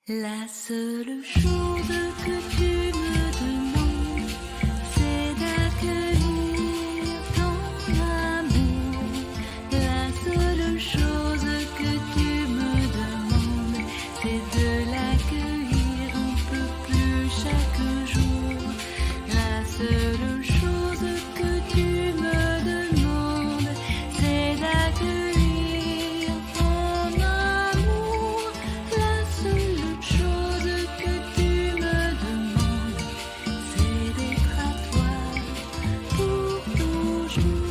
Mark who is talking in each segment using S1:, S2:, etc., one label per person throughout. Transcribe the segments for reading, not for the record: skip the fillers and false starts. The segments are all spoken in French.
S1: La seule chose que tu me demandes, c'est d'accueillir ton amour. La seule chose que tu me demandes, c'est de l'accueillir un peu plus chaque jour. La seule chose que tu me demandes, c'est d'accueillir ton amour. La seule chose que tu me demandes, c'est d'être à toi pour toujours.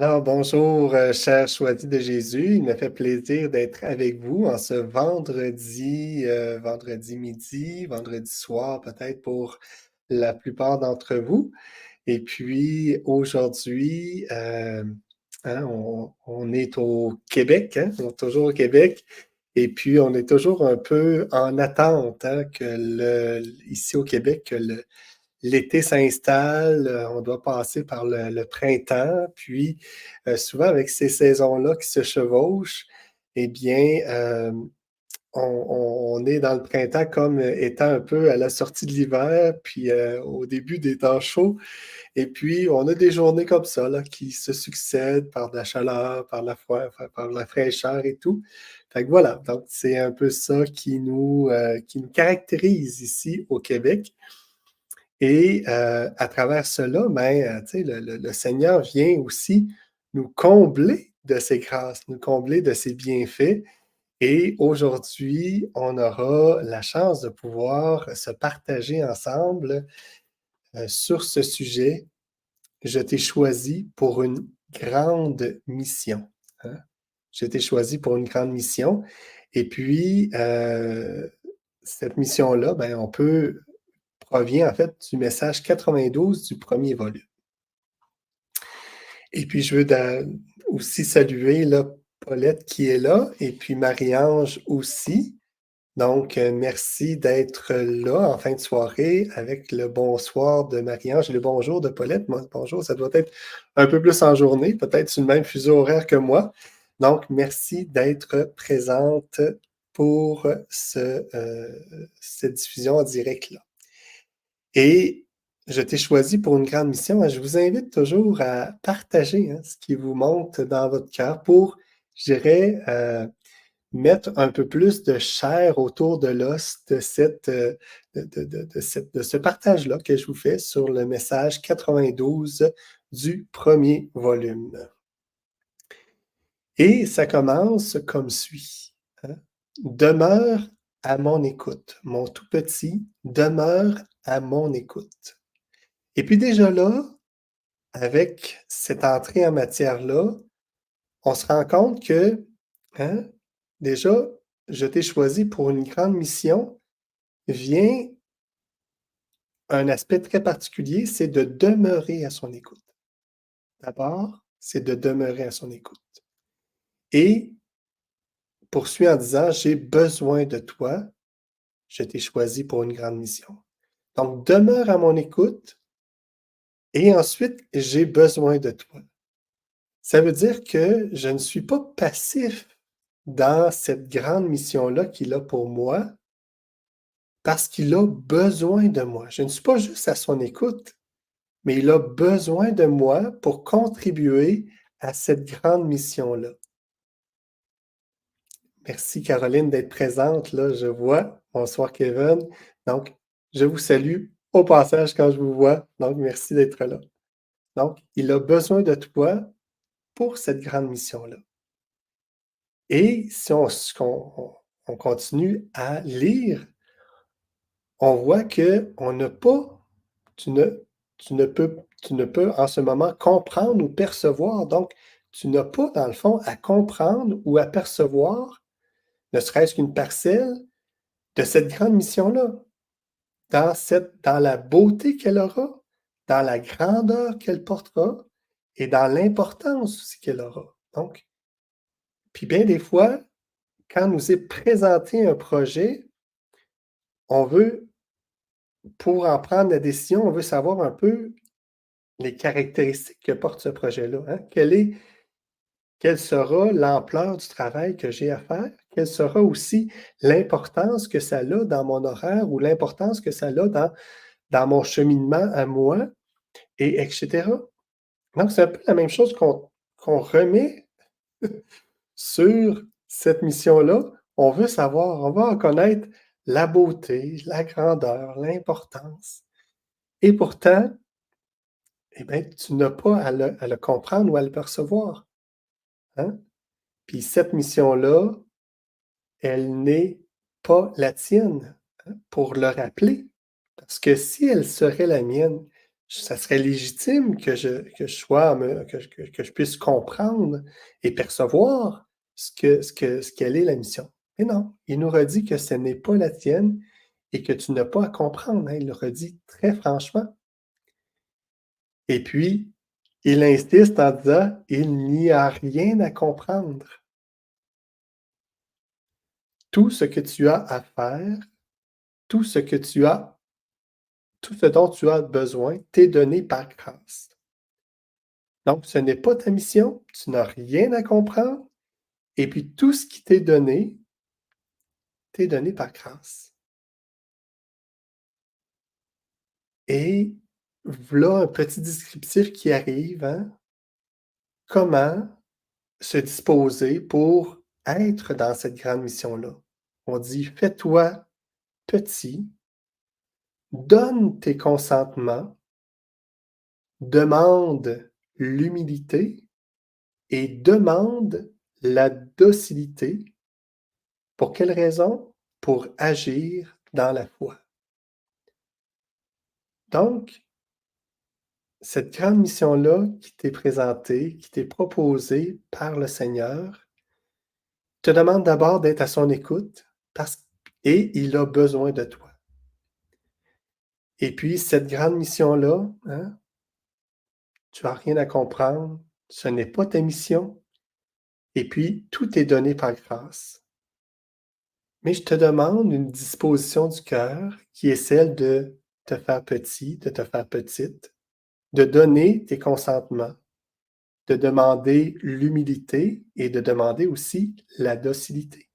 S2: Alors, bonjour, chers choisis de Jésus. Il me fait plaisir d'être avec vous en ce vendredi midi, vendredi soir peut-être pour la plupart d'entre vous. Et puis aujourd'hui, on est au Québec, hein, on est toujours au Québec. Et puis on est toujours un peu en attente hein, ici au Québec que l'été s'installe, on doit passer par le printemps, puis souvent avec ces saisons-là qui se chevauchent, eh bien, on est dans le printemps comme étant un peu à la sortie de l'hiver, puis au début des temps chauds, et puis on a des journées comme ça là, qui se succèdent par de la chaleur, par la fraîcheur et tout. Fait que voilà, donc c'est un peu ça qui nous caractérise ici au Québec. Et à travers cela, ben, tu sais, le Seigneur vient aussi nous combler de ses grâces, nous combler de ses bienfaits. Et aujourd'hui, on aura la chance de pouvoir se partager ensemble sur ce sujet. Je t'ai choisi pour une grande mission. Hein. Je t'ai choisi pour une grande mission. Et puis, cette mission-là, ben, provient en fait du message 92 du premier volume. Et puis, je veux aussi saluer là, Paulette qui est là, et puis Marie-Ange aussi. Donc, merci d'être là en fin de soirée avec le bonsoir de Marie-Ange et le bonjour de Paulette. Moi, bonjour, ça doit être un peu plus en journée, peut-être sur le même fuseau horaire que moi. Donc, merci d'être présente pour cette diffusion en direct-là. Et je t'ai choisi pour une grande mission. Je vous invite toujours à partager hein, ce qui vous monte dans votre cœur pour, je dirais, mettre un peu plus de chair autour de l'os de ce partage-là que je vous fais sur le message 92 du premier volume. Et ça commence comme suit. Hein. Demeure à mon écoute. Mon tout petit demeure à mon écoute. Et puis déjà là, avec cette entrée en matière-là, on se rend compte que, hein, déjà, je t'ai choisi pour une grande mission, vient un aspect très particulier, c'est de demeurer à son écoute. D'abord, c'est de demeurer à son écoute. Et poursuit en disant, j'ai besoin de toi, je t'ai choisi pour une grande mission. Donc, demeure à mon écoute et ensuite, j'ai besoin de toi. Ça veut dire que je ne suis pas passif dans cette grande mission-là qu'il a pour moi parce qu'il a besoin de moi. Je ne suis pas juste à son écoute, mais il a besoin de moi pour contribuer à cette grande mission-là. Merci Caroline d'être présente, là, je vois. Bonsoir Kevin. Donc, je vous salue au passage quand je vous vois. Donc, merci d'être là. Donc, il a besoin de toi pour cette grande mission-là. Et si on continue à lire, on voit que tu ne, tu ne peux en ce moment comprendre ou percevoir. Donc, tu n'as pas, dans le fond, à comprendre ou à percevoir, ne serait-ce qu'une parcelle de cette grande mission-là, dans la beauté qu'elle aura, dans la grandeur qu'elle portera et dans l'importance aussi qu'elle aura. Donc, puis bien des fois, quand nous est présenté un projet, on veut, pour en prendre la décision, on veut savoir un peu les caractéristiques que porte ce projet-là. Hein? quelle sera l'ampleur du travail que j'ai à faire? Quelle sera aussi l'importance que ça a dans mon horaire ou l'importance que ça a dans mon cheminement à moi et etc. Donc, c'est un peu la même chose qu'on remet sur cette mission-là. On veut savoir, on va en connaître la beauté, la grandeur, l'importance. Et pourtant, eh bien, tu n'as pas à le comprendre ou à le percevoir. Hein? Puis cette mission-là, elle n'est pas la tienne, hein, pour le rappeler. Parce que si elle serait la mienne, ça serait légitime que je sois que je puisse comprendre et percevoir ce qu'elle est la mission. Mais non, il nous redit que ce n'est pas la tienne et que tu n'as pas à comprendre, hein, il le redit très franchement. Et puis, il insiste en disant: «Il n'y a rien à comprendre. Tout ce que tu as à faire, tout ce que tu as tout ce dont tu as besoin t'est donné par grâce». Donc, ce n'est pas ta mission, tu n'as rien à comprendre, et puis tout ce qui t'est donné par grâce. Et voilà un petit descriptif qui arrive, hein? Comment se disposer pour être dans cette grande mission-là. On dit: «Fais-toi petit, donne tes consentements, demande l'humilité et demande la docilité». Pour quelle raison? Pour agir dans la foi. Donc, cette grande mission-là qui t'est présentée, qui t'est proposée par le Seigneur, te demande d'abord d'être à son écoute parce et il a besoin de toi. Et puis cette grande mission-là, hein, tu as rien à comprendre, ce n'est pas ta mission et puis tout est donné par grâce. Mais je te demande une disposition du cœur qui est celle de te faire petit, de te faire petite, de donner tes consentements, de demander l'humilité et de demander aussi la docilité.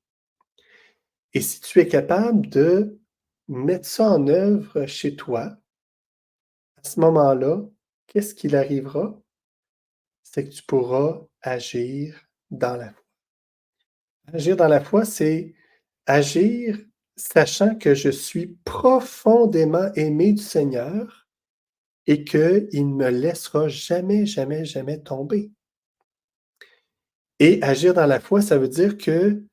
S2: Et si tu es capable de mettre ça en œuvre chez toi, à ce moment-là, qu'est-ce qu'il arrivera? C'est que tu pourras agir dans la foi. Agir dans la foi, c'est agir sachant que je suis profondément aimé du Seigneur et qu'il ne me laissera jamais, jamais, jamais tomber. Et agir dans la foi, ça veut dire que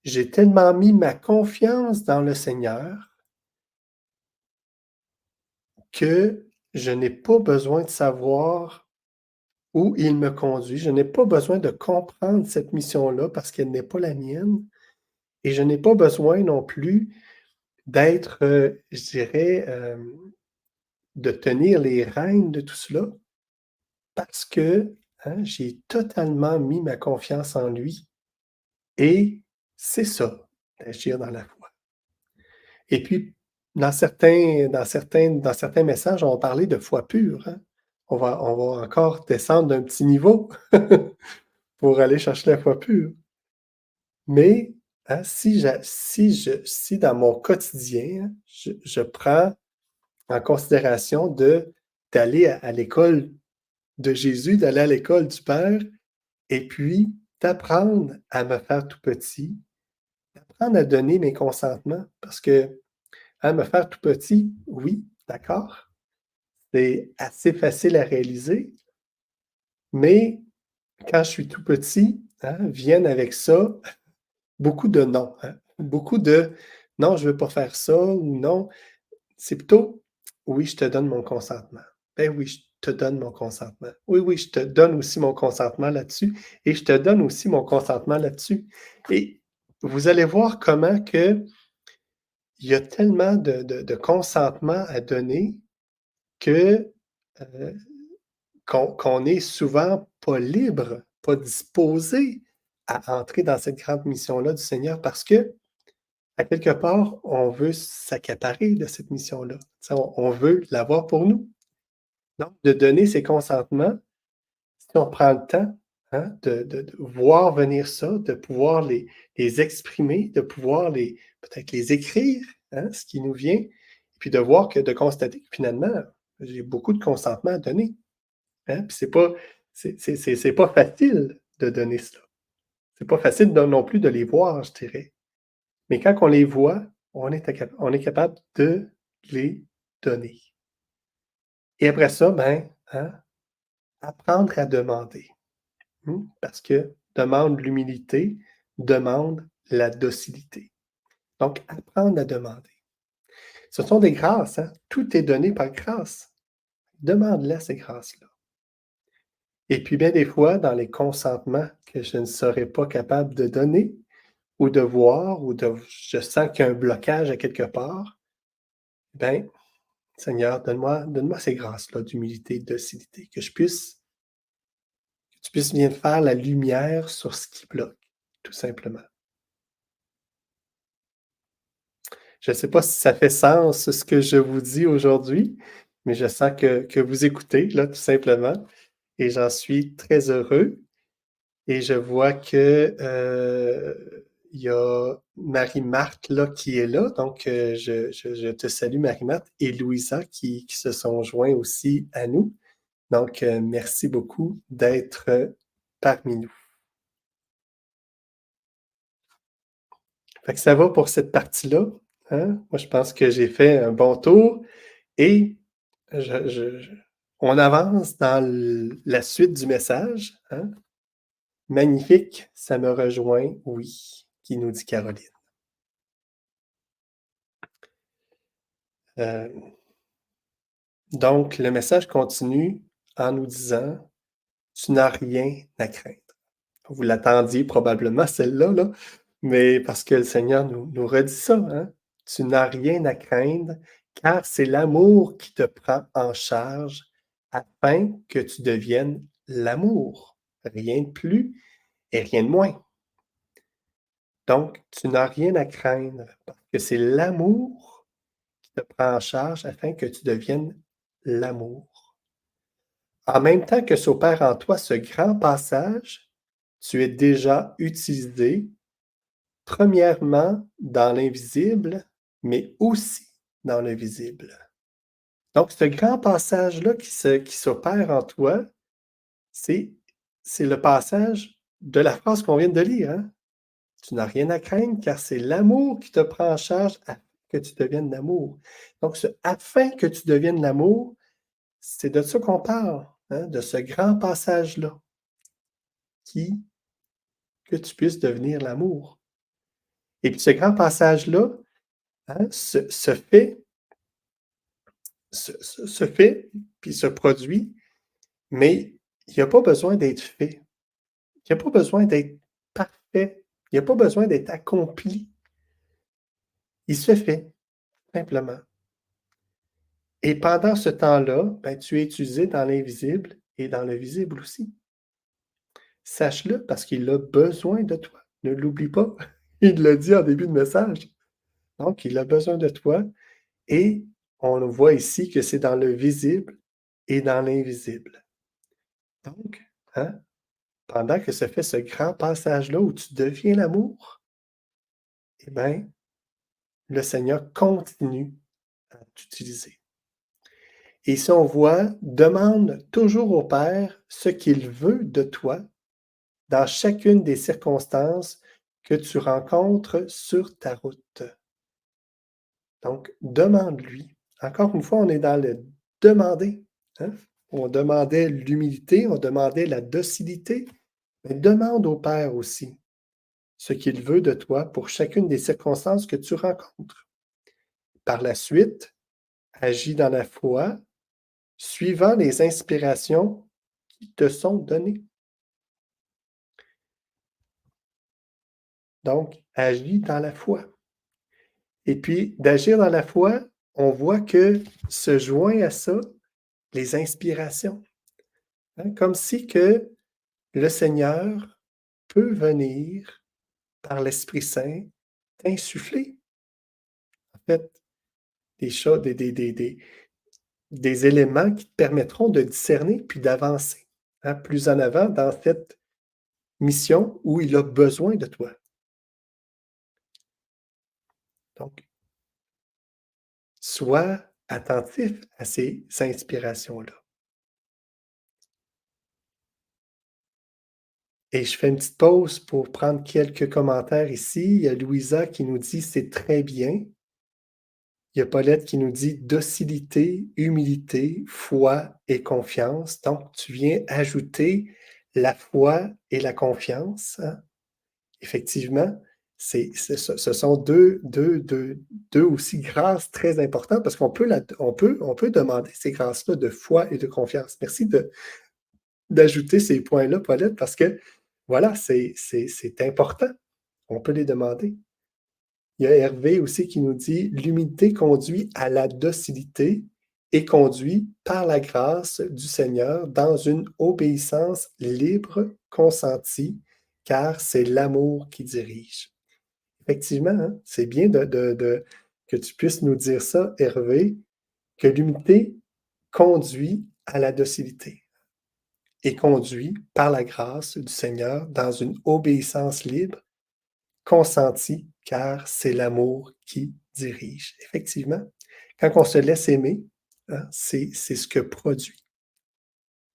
S2: j'ai tellement mis ma confiance dans le Seigneur que je n'ai pas besoin de savoir où il me conduit. Je n'ai pas besoin de comprendre cette mission-là parce qu'elle n'est pas la mienne et je n'ai pas besoin non plus d'être, je dirais, de tenir les rênes de tout cela parce que, hein, j'ai totalement mis ma confiance en lui et c'est ça, d'agir dans la foi. Et puis, dans certains messages, on va parler de foi pure, hein. On va encore descendre d'un petit niveau pour aller chercher la foi pure. Mais, hein, si dans mon quotidien, je prends en considération d'aller à l'école de Jésus, d'aller à l'école du Père et puis d'apprendre à me faire tout petit, d'apprendre à donner mes consentements parce que, hein, me faire tout petit, oui, d'accord, c'est assez facile à réaliser, mais quand je suis tout petit, hein, viennent avec ça beaucoup de non, hein, beaucoup de: «Non, je veux pas faire ça» ou «Non». C'est plutôt: «Oui, je te donne mon consentement. Ben oui, je te donne mon consentement. Oui, oui, je te donne aussi mon consentement là-dessus et je te donne aussi mon consentement là-dessus» et vous allez voir comment qu'il y a tellement de consentement à donner que, heu, qu'on est souvent pas libre, pas disposé à entrer dans cette grande mission-là du Seigneur parce que à quelque part, on veut s'accaparer de cette mission-là. Tu sais, on veut l'avoir pour nous. Donc, de donner ses consentements, si on prend le temps, hein, de voir venir ça, de pouvoir les exprimer, de pouvoir peut-être les écrire, hein, ce qui nous vient, et puis de constater que finalement, j'ai beaucoup de consentement à donner, hein, puis c'est pas facile de donner cela. C'est pas facile non plus de les voir, je dirais. Mais quand on les voit, on est capable de les donner. Et après ça, ben, hein, apprendre à demander. Parce que demande l'humilité, demande la docilité. Donc, apprendre à demander. Ce sont des grâces, hein? Tout est donné par grâce. Demande-les ces grâces-là. Et puis, bien des fois, dans les consentements que je ne serais pas capable de donner ou de voir, je sens qu'il y a un blocage à quelque part, ben, Seigneur, donne-moi ces grâces-là d'humilité, de docilité, que tu puisses venir faire la lumière sur ce qui bloque, tout simplement. Je ne sais pas si ça fait sens ce que je vous dis aujourd'hui, mais je sens que vous écoutez, là, tout simplement, et j'en suis très heureux. Et je vois que il y a Marie-Marthe là, qui est là, donc je te salue Marie-Marthe et Louisa qui se sont joints aussi à nous. Donc, merci beaucoup d'être parmi nous. Fait que ça va pour cette partie-là, hein? Moi, je pense que j'ai fait un bon tour et je on avance dans la suite du message, hein? Magnifique, ça me rejoint, oui, qui nous dit Caroline. Donc, le message continue en nous disant: «Tu n'as rien à craindre». Vous l'attendiez probablement celle-là, là, mais parce que le Seigneur nous redit ça, hein: «Tu n'as rien à craindre, car c'est l'amour qui te prend en charge afin que tu deviennes l'amour, rien de plus et rien de moins». Donc, tu n'as rien à craindre parce que c'est l'amour qui te prend en charge afin que tu deviennes l'amour. En même temps que s'opère en toi ce grand passage, tu es déjà utilisé, premièrement dans l'invisible, mais aussi dans le visible. Donc, ce grand passage-là qui s'opère en toi, c'est c'est le passage de la phrase qu'on vient de lire, hein? Tu n'as rien à craindre car c'est l'amour qui te prend en charge afin que tu deviennes l'amour. Donc, ce afin que tu deviennes l'amour, c'est de ça qu'on parle, hein, de ce grand passage-là, qui que tu puisses devenir l'amour. Et puis ce grand passage-là, hein, se fait, puis se produit, mais il n'y a pas besoin d'être fait. Il n'y a pas besoin d'être parfait. Il n'y a pas besoin d'être accompli. Il se fait, simplement. Et pendant ce temps-là, ben, tu es utilisé dans l'invisible et dans le visible aussi. Sache-le parce qu'il a besoin de toi. Ne l'oublie pas. Il l'a dit en début de message. Donc, il a besoin de toi et on voit ici que c'est dans le visible et dans l'invisible. Donc, hein, pendant que se fait ce grand passage-là où tu deviens l'amour, eh bien, le Seigneur continue à t'utiliser. Et si on voit, demande toujours au Père ce qu'il veut de toi dans chacune des circonstances que tu rencontres sur ta route. Donc, demande-lui. Encore une fois, on est dans le demander, hein? On demandait l'humilité, on demandait la docilité, mais demande au Père aussi ce qu'il veut de toi pour chacune des circonstances que tu rencontres. Par la suite, agis dans la foi, suivant les inspirations qui te sont données. Donc, agis dans la foi. Et puis, d'agir dans la foi, on voit que se joint à ça les inspirations, hein, comme si que le Seigneur peut venir par l'Esprit Saint t'insuffler, en fait, des choses, des éléments qui te permettront de discerner puis d'avancer, hein, plus en avant dans cette mission où il a besoin de toi. Donc, sois attentif à ces inspirations-là. Et je fais une petite pause pour prendre quelques commentaires ici. Il y a Louisa qui nous dit: «C'est très bien». Il y a Paulette qui nous dit: «Docilité, humilité, foi et confiance». Donc tu viens ajouter la foi et la confiance, hein. Effectivement, ce sont deux aussi grâces très importantes parce qu'on peut on peut demander ces grâces-là de foi et de confiance. Merci d'ajouter ces points-là, Paulette, parce que voilà, c'est important. On peut les demander. Il y a Hervé aussi qui nous dit: «L'humilité conduit à la docilité et conduit par la grâce du Seigneur dans une obéissance libre, consentie, car c'est l'amour qui dirige». Effectivement, hein, c'est bien que tu puisses nous dire ça, Hervé, que l'humilité conduit à la docilité et conduit par la grâce du Seigneur dans une obéissance libre, consenti, car c'est l'amour qui dirige. Effectivement, quand on se laisse aimer, hein, c'est ce que produit.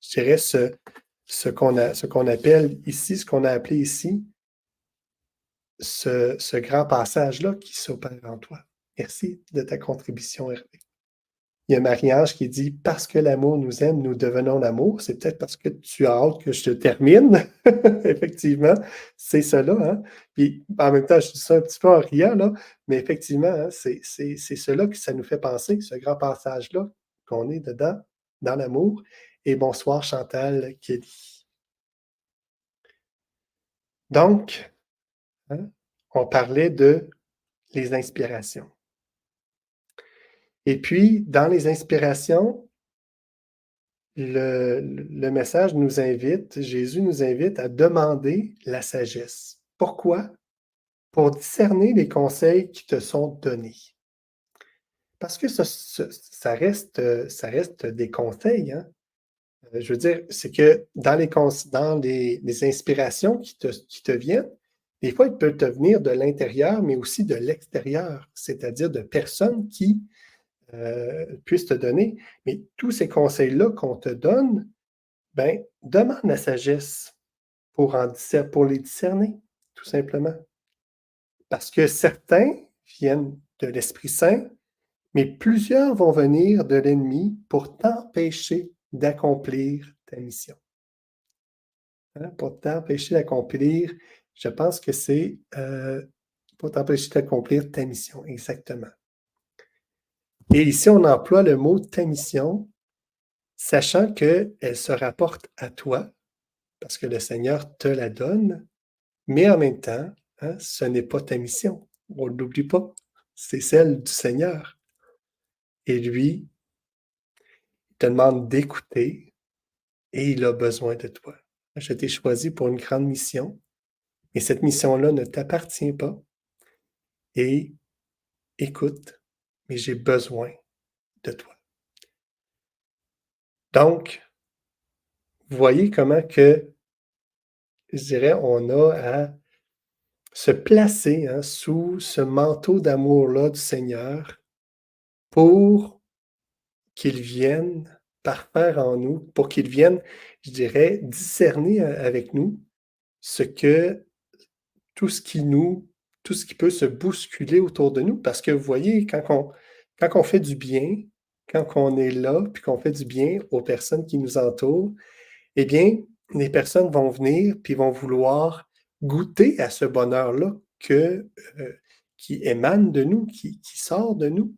S2: Je dirais ce qu'on appelle ici, ce qu'on a appelé ici, ce grand passage-là qui s'opère en toi. Merci de ta contribution, Hervé. Il y a Marie-Ange qui dit: «Parce que l'amour nous aime, nous devenons l'amour». C'est peut-être parce que tu as hâte que je te termine. Effectivement, c'est cela, hein. Puis, en même temps, je dis ça un petit peu en riant, là, mais effectivement, hein, c'est cela que ça nous fait penser, ce grand passage-là, qu'on est dedans, dans l'amour. Et bonsoir Chantal Kelly. Donc, hein, on parlait de les inspirations. Et puis, dans les inspirations, le message nous invite, Jésus nous invite à demander la sagesse. Pourquoi? Pour discerner les conseils qui te sont donnés. Parce que ça reste des conseils, hein. Je veux dire, c'est que dans les inspirations qui te viennent, des fois, ils peuvent te venir de l'intérieur, mais aussi de l'extérieur, c'est-à-dire de personnes qui puissent te donner. Mais tous ces conseils-là qu'on te donne, ben, demande la sagesse pour les discerner, tout simplement. Parce que certains viennent de l'Esprit Saint, mais plusieurs vont venir de l'ennemi pour t'empêcher d'accomplir ta mission. Hein, pour t'empêcher d'accomplir, je pense que c'est pour t'empêcher d'accomplir ta mission, exactement. Et ici, on emploie le mot ta mission, sachant qu'elle se rapporte à toi, parce que le Seigneur te la donne, mais en même temps, hein, ce n'est pas ta mission. On ne l'oublie pas. C'est celle du Seigneur. Et lui, il te demande d'écouter et il a besoin de toi. Je t'ai choisi pour une grande mission, et cette mission-là ne t'appartient pas. Et écoute, mais j'ai besoin de toi. Donc, vous voyez comment que, je dirais, on a à se placer, hein, sous ce manteau d'amour-là du Seigneur pour qu'il vienne parfaire en nous, pour qu'il vienne, je dirais, discerner avec nous ce que tout ce qui tout ce qui peut se bousculer autour de nous. Parce que vous voyez, quand on fait du bien, quand on est là, puis qu'on fait du bien aux personnes qui nous entourent, eh bien, les personnes vont venir, puis vont vouloir goûter à ce bonheur-là qui émane de nous, qui sort de nous.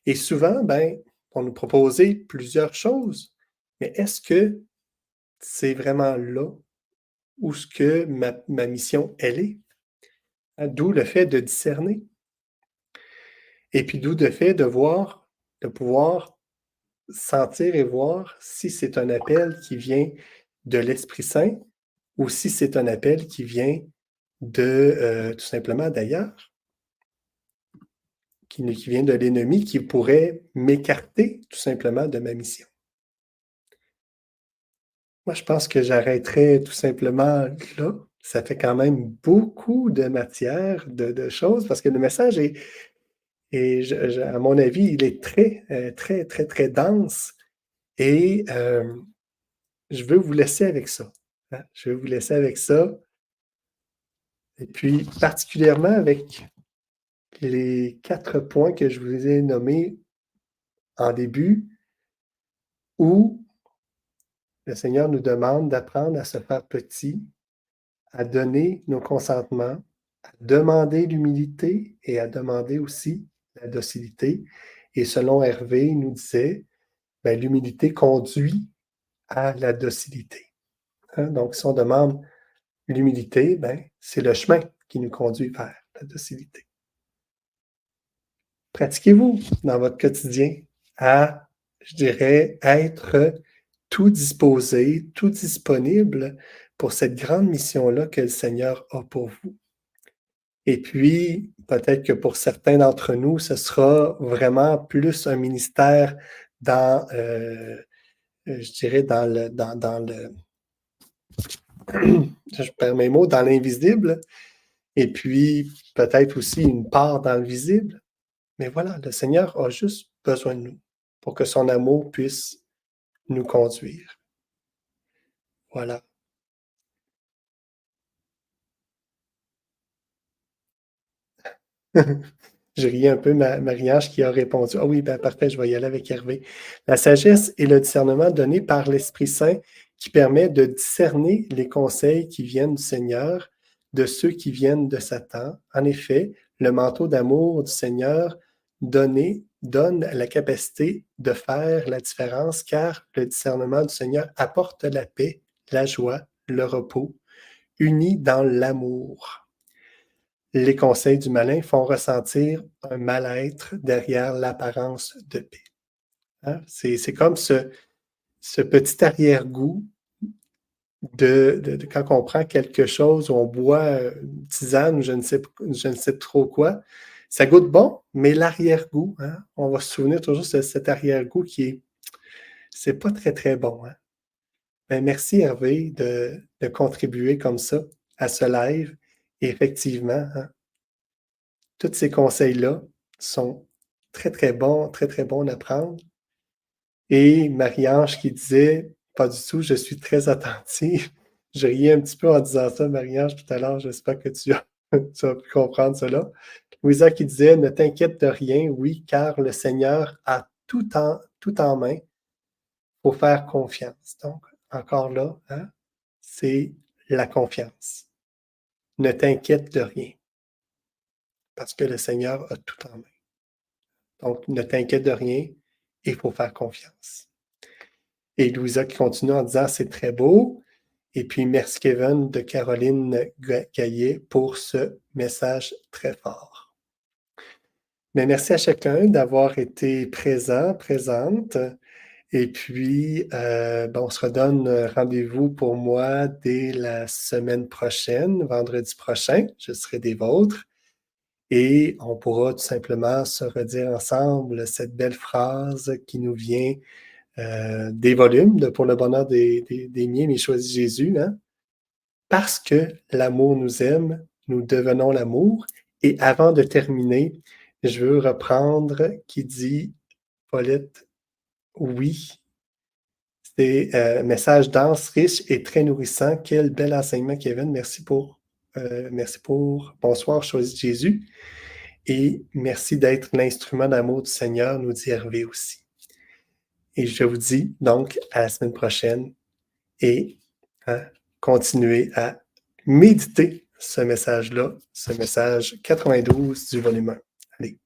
S2: Et souvent, ben, on nous proposait plusieurs choses, mais est-ce que c'est vraiment là où ce que ma mission, elle est? Hein, d'où le fait de discerner. Et puis d'où le fait de pouvoir sentir et voir si c'est un appel qui vient de l'Esprit Saint ou si c'est un appel qui vient tout simplement d'ailleurs, qui vient de l'ennemi, qui pourrait m'écarter tout simplement de ma mission. Moi, je pense que j'arrêterai tout simplement là. Ça fait quand même beaucoup de matière, de choses, parce que le message est à mon avis, il est très, très, très, très dense et je veux vous laisser avec ça, hein. Je veux vous laisser avec ça et puis particulièrement avec les 4 points que je vous ai nommés en début, où le Seigneur nous demande d'apprendre à se faire petit, à donner nos consentements, à demander l'humilité et à demander aussi la docilité. Et selon Hervé, il nous disait, ben, l'humilité conduit à la docilité, hein. Donc, si on demande l'humilité, ben, c'est le chemin qui nous conduit vers la docilité. Pratiquez-vous dans votre quotidien à, je dirais, être tout disposé, tout disponible pour cette grande mission-là que le Seigneur a pour vous. Et puis, peut-être que pour certains d'entre nous, ce sera vraiment plus un ministère dans, je dirais, dans le, je perds mes mots, dans l'invisible, et puis peut-être aussi une part dans le visible. Mais voilà, le Seigneur a juste besoin de nous pour que son amour puisse nous conduire. Voilà. Je riais un peu Marie-Ange qui a répondu: «Ah oui, ben parfait, je vais y aller avec Hervé». La sagesse est le discernement donné par l'Esprit Saint qui permet de discerner les conseils qui viennent du Seigneur de ceux qui viennent de Satan. En effet, le manteau d'amour du Seigneur donne la capacité de faire la différence, car le discernement du Seigneur apporte la paix, la joie, le repos, unis dans l'amour. Les conseils du malin font ressentir un mal-être derrière l'apparence de paix. Hein? C'est comme ce petit arrière-goût de quand on prend quelque chose, ou on boit une tisane, ou je ne sais trop quoi, ça goûte bon, mais l'arrière-goût, hein, on va se souvenir toujours de cet arrière-goût c'est pas très, très bon. Hein? Ben, merci Hervé de contribuer comme ça à ce live. Et effectivement, hein, tous ces conseils-là sont très, très, très bons à prendre. Et Marie-Ange qui disait: «Pas du tout, je suis très attentive». Je riais un petit peu en disant ça, Marie-Ange, tout à l'heure. J'espère que tu as tu as pu comprendre cela. Louisa qui disait: «Ne t'inquiète de rien, oui, car le Seigneur a tout en main, faut faire confiance». Donc, encore là, hein, c'est la confiance. Ne t'inquiète de rien, parce que le Seigneur a tout en main. Donc, ne t'inquiète de rien, il faut faire confiance. Et Louisa qui continue en disant: «C'est très beau». Et puis, merci Kevin de Caroline Gaillet pour ce message très fort. Mais merci à chacun d'avoir été présent, présente. Et puis, ben, on se redonne rendez-vous pour moi dès la semaine prochaine, vendredi prochain. Je serai des vôtres. Et on pourra tout simplement se redire ensemble cette belle phrase qui nous vient des volumes de Pour le bonheur des miens, mais choisis Jésus, hein? Parce que l'amour nous aime, nous devenons l'amour. Et avant de terminer, je veux reprendre qui dit Paulette, oui, c'est un message dense, riche et très nourrissant. Quel bel enseignement, Kevin. Merci pour Bonsoir, choisis Jésus. Et merci d'être l'instrument d'amour du Seigneur, nous dit Hervé aussi. Et je vous dis donc à la semaine prochaine et hein, continuez à méditer ce message-là, ce message 92 du volume 1. Allez.